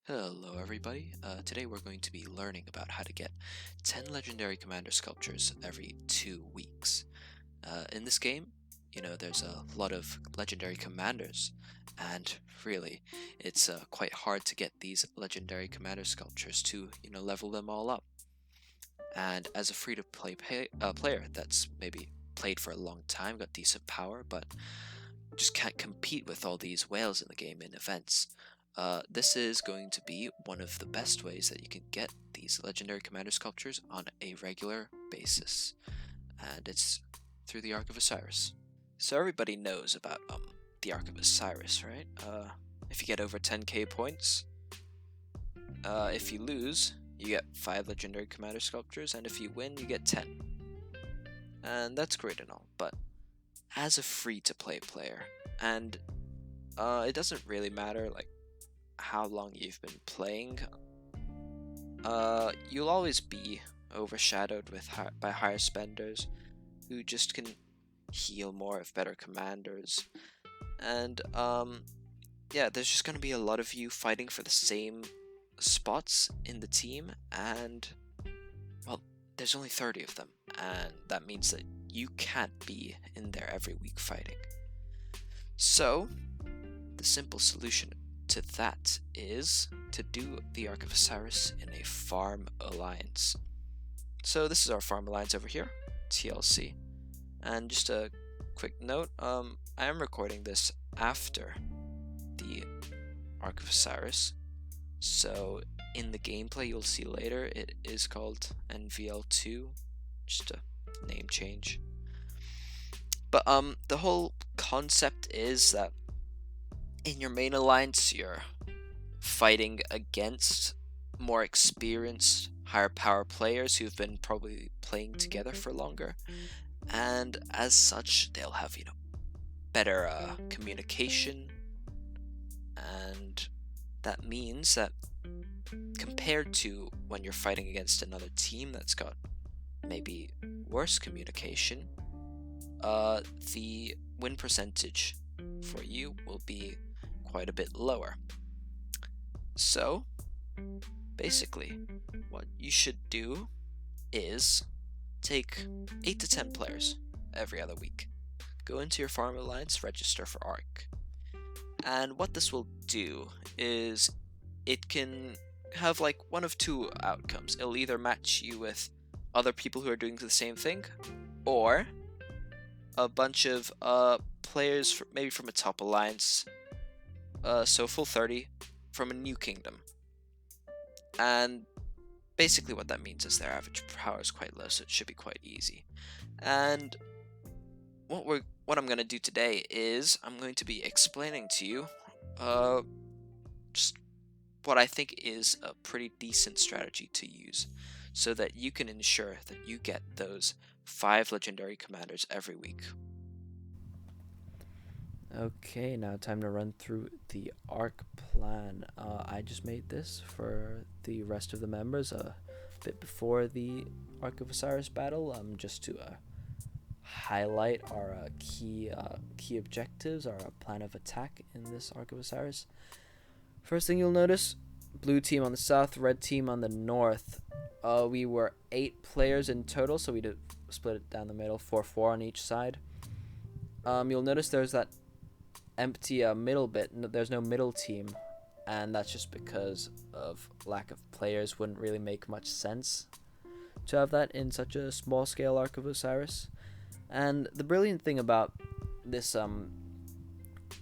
Hello everybody, today we're going to be learning about how to get 10 legendary commander sculptures every 2 weeks. In this game, there's a lot of legendary commanders, and really, it's quite hard to get these legendary commander sculptures to, level them all up. And as a free-to-play player that's maybe played for a long time, got decent power, but just can't compete with all these whales in the game in events. This is going to be one of the best ways that you can get these legendary commander sculptures on a regular basis, and it's through the Ark of Osiris. So everybody knows about the Ark of Osiris, right? If you get over 10k points, if you lose, you get 5 legendary commander sculptures, and if you win, you get 10. And that's great and all, but as a free-to-play player, and it doesn't really matter like how long you've been playing, you'll always be overshadowed by higher spenders who just can heal more of better commanders, and yeah, there's just gonna be a lot of you fighting for the same spots in the team, and well, there's only 30 of them, and that means that you can't be in there every week fighting. So the simple solution to that is to do the Ark of Osiris in a farm alliance. So this is our farm alliance over here, TLC. And just a quick note, I am recording this after the Ark of Osiris. So in the gameplay you'll see later, it is called NVL2, just a name change. But the whole concept is that in your main alliance, you're fighting against more experienced, higher power players who've been probably playing together for longer, and as such, they'll have, better communication, and that means that compared to when you're fighting against another team that's got maybe worse communication, the win percentage for you will be quite a bit lower. So basically what you should do is take 8 to 10 players every other week, go into your farm alliance, register for Ark, and what this will do is it can have like one of two outcomes. It'll either match you with other people who are doing the same thing, or a bunch of players maybe from a top alliance, so full 30 from a new kingdom. And basically what that means is their average power is quite low, so it should be quite easy. And what I'm going to do today is I'm going to be explaining to you just what I think is a pretty decent strategy to use, so that you can ensure that you get those 5 legendary commanders every week. Okay, now time to run through the Ark plan. I just made this for the rest of the members a bit before the Ark of Osiris battle, just to highlight our key objectives, our plan of attack in this Ark of Osiris. First thing you'll notice, blue team on the south, red team on the north. We were 8 players in total, so we did split it down the middle, 4-4 on each side. You'll notice there's that empty middle bit. There's no middle team, and that's just because of lack of players. Wouldn't really make much sense to have that in such a small scale Ark of Osiris. And the brilliant thing about this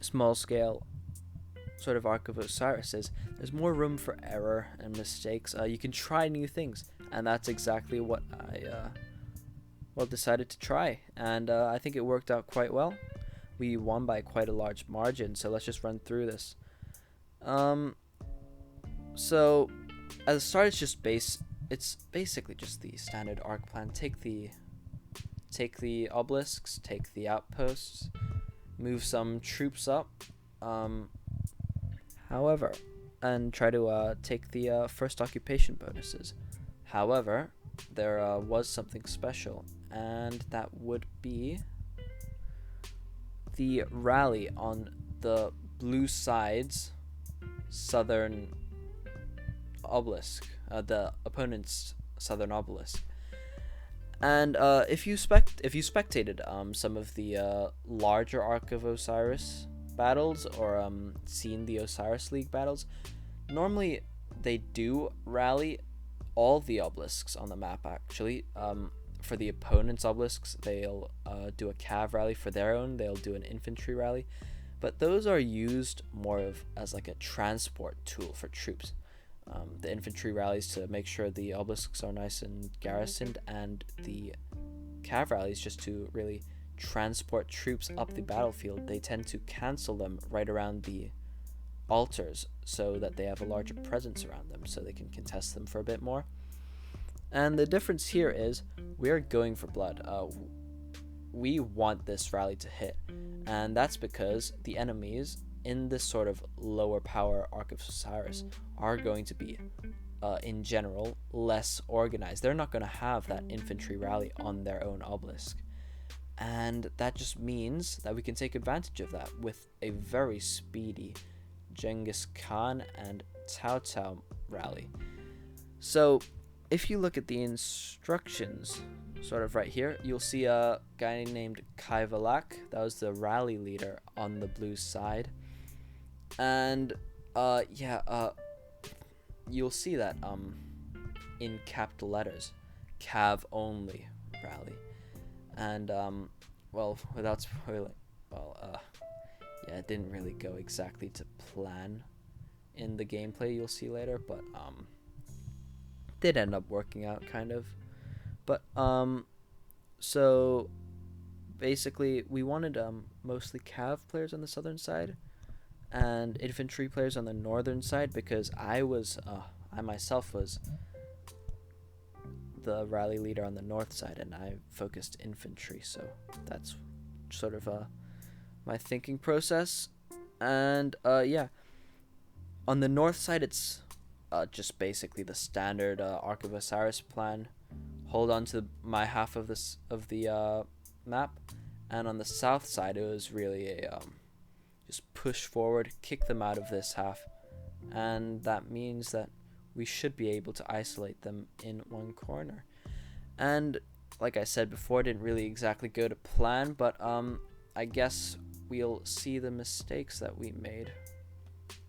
small scale sort of Ark of Osiris is there's more room for error and mistakes. You can try new things, and that's exactly what I decided to try, and I think it worked out quite well. We won by quite a large margin, so let's just run through this. So as a start, it's basically just the standard Ark plan. Take the obelisks, take the outposts, move some troops up, however, and try to take the first occupation bonuses. However, there was something special, and that would be the rally on the blue side's southern obelisk, the opponent's southern obelisk. And if you spectated some of the larger Ark of Osiris battles, or seen the Osiris League battles, normally they do rally all the obelisks on the map. Actually, for the opponent's obelisks, they'll do a cav rally. For their own, they'll do an infantry rally. But those are used more of as like a transport tool for troops. The infantry rallies to make sure the obelisks are nice and garrisoned, and the cav rallies just to really transport troops up the battlefield. They tend to cancel them right around the altars so that they have a larger presence around them, so they can contest them for a bit more. And the difference here is we are going for blood. We want this rally to hit, and that's because the enemies in this sort of lower power Ark of Osiris are going to be, in general, less organized. They're not going to have that infantry rally on their own obelisk, and that just means that we can take advantage of that with a very speedy Genghis Khan and Cao Cao rally. So if you look at the instructions sort of right here, you'll see a guy named Kai Valak. That was the rally leader on the blue side. And you'll see that in capital letters, Cav only rally. And well, without spoiling, yeah, it didn't really go exactly to plan in the gameplay you'll see later, but did end up working out kind of. But so basically we wanted mostly cav players on the southern side and infantry players on the northern side, because I myself was the rally leader on the north side and I focused infantry, so that's sort of my thinking process. And yeah, on the north side it's just basically the standard Ark of Osiris plan. Hold on to my half of the map, and on the south side it was really a just push forward, kick them out of this half, and that means that we should be able to isolate them in one corner. And like I said before, it didn't really exactly go to plan, but I guess we'll see the mistakes that we made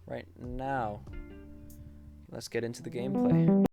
right now. Let's get into the gameplay.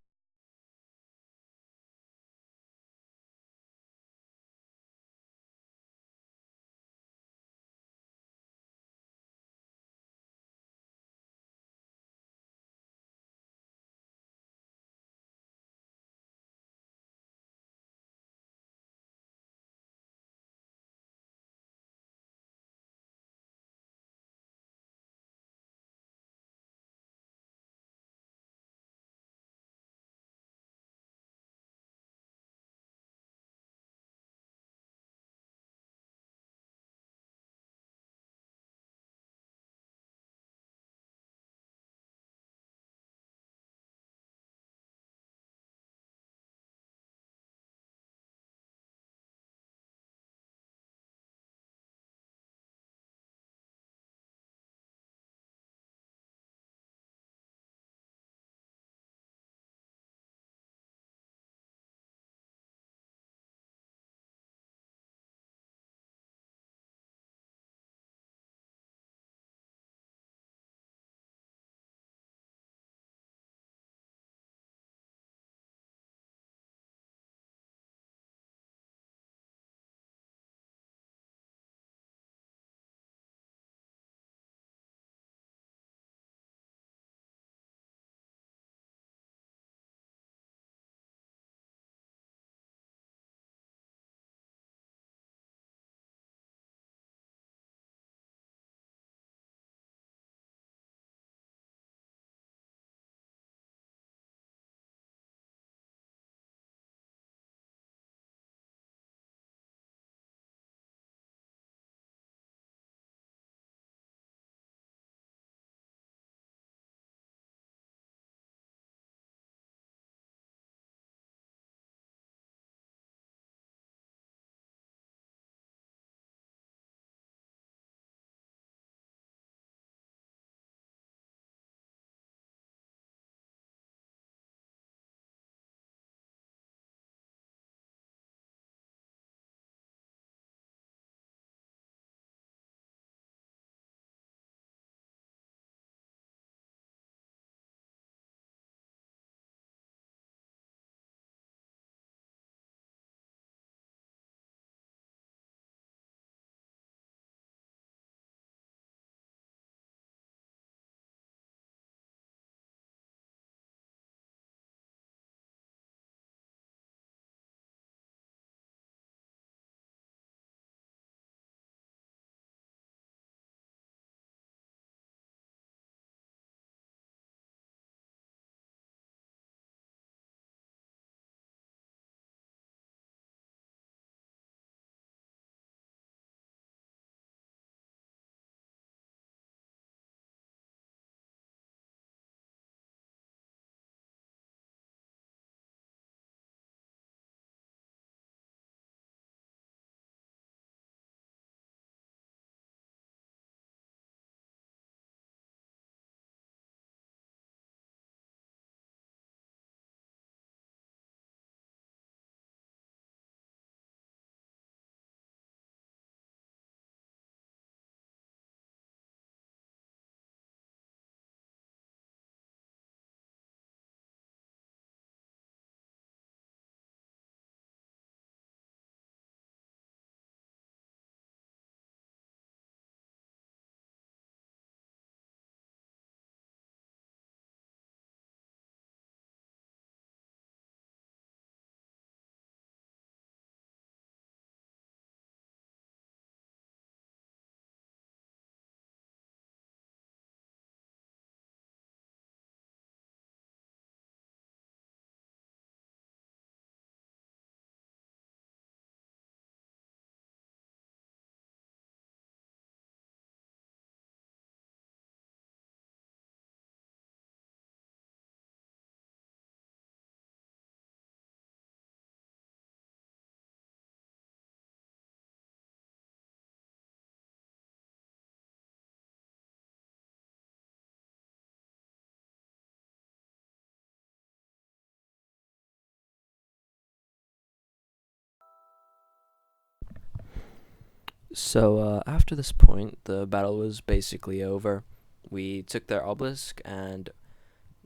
So after this point, the battle was basically over. We took their obelisk and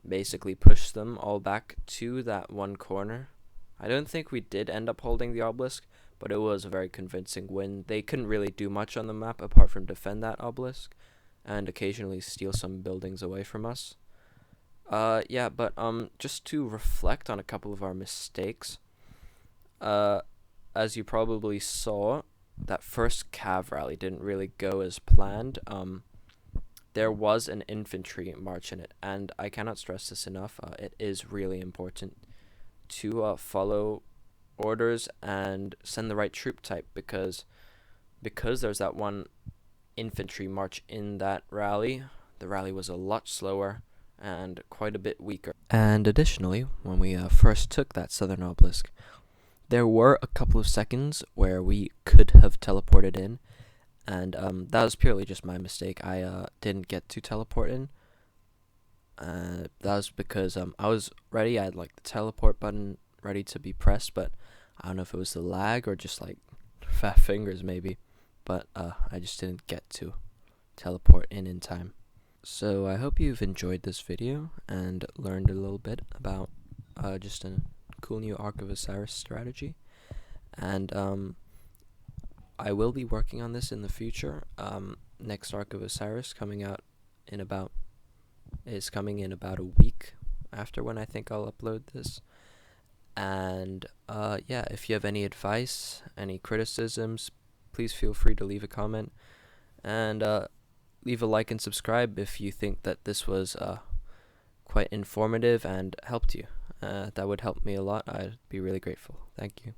basically pushed them all back to that one corner. I don't think we did end up holding the obelisk, but it was a very convincing win. They couldn't really do much on the map apart from defend that obelisk and occasionally steal some buildings away from us. Yeah, but just to reflect on a couple of our mistakes. Uh, as you probably saw, that first cav rally didn't really go as planned. There was an infantry march in it, and I cannot stress this enough. It is really important to follow orders and send the right troop type because there's that one infantry march in that rally. The rally was a lot slower and quite a bit weaker. And additionally, when we first took that southern obelisk, there were a couple of seconds where we could have teleported in, and that was purely just my mistake. I didn't get to teleport in. That was because I was ready. I had like the teleport button ready to be pressed, but I don't know if it was the lag or just like fat fingers maybe. But I just didn't get to teleport in time. So I hope you've enjoyed this video and learned a little bit about just a cool new Ark of Osiris strategy. And I will be working on this in the future. Next Ark of Osiris is coming in about a week after when I think I'll upload this. And yeah, if you have any advice, any criticisms, please feel free to leave a comment and leave a like and subscribe if you think that this was quite informative and helped you. That would help me a lot. I'd be really grateful. Thank you.